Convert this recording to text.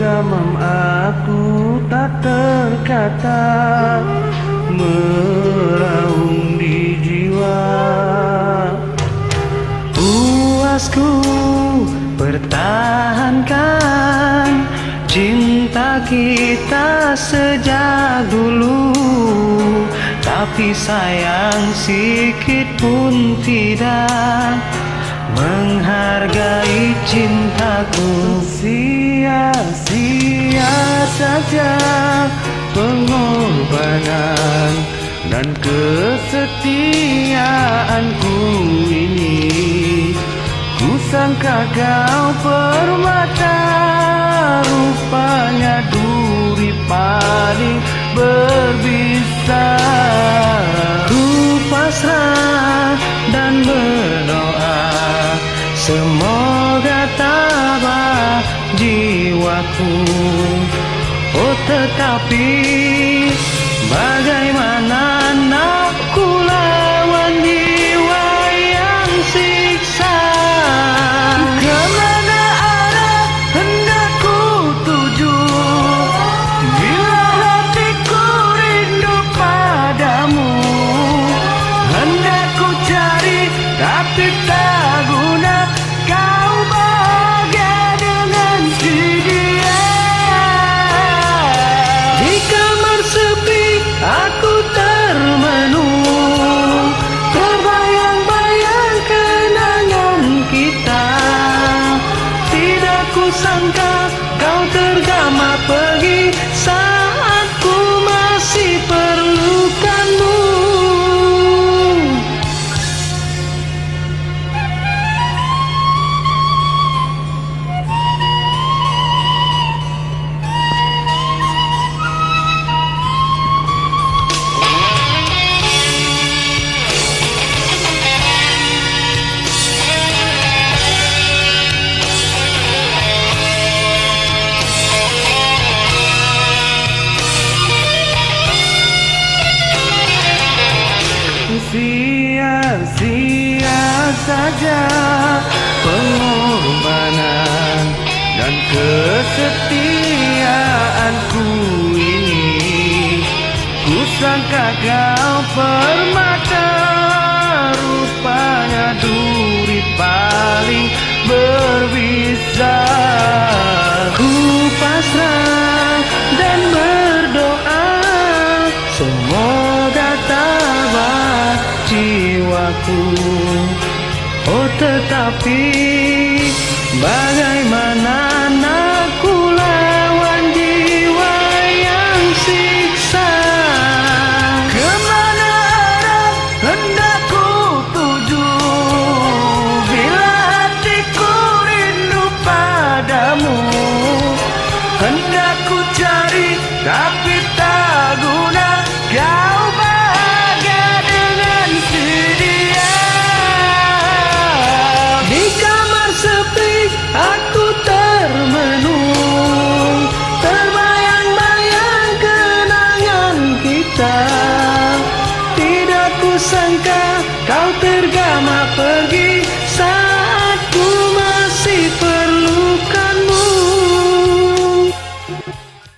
Gamam aku tak terkata, meraung di jiwa. Puasku pertahankan cinta kita sejak dulu, tapi sayang sikit pun tidak menghargai cintaku. Sia-sia saja pengorbanan dan kesetiaanku ini. Ku sangka kau permata, rupanya duri paling berbisa. Ku pasrah dan berdoa, semoga tabah jiwaku. Oh tetapi bagaimana nak ku lawan jiwa yang siksa? Kemana arah hendak ku tuju bila hatiku rindu padamu? Hendak ku cari tapi tak guna, kau bahagia dengan si dia. Di kamar sepi aku termenung, terbayang-bayang kenangan kita. Tidak ku sangka kau tergama pergi saat ku masih perlukanmu. Sia-sia saja pengorbanan dan kesetiaanku ini. Ku sangka kau permata, rupanya duri paling berbisa. Ku pasrah dan berdoa, semoga tabah jiwaku. Oh tetapi bagaimana nak ku lawan jiwa yang siksa? Kemana arah hendak ku tuju bila hatiku rindu padamu? Hendak ku cari tapi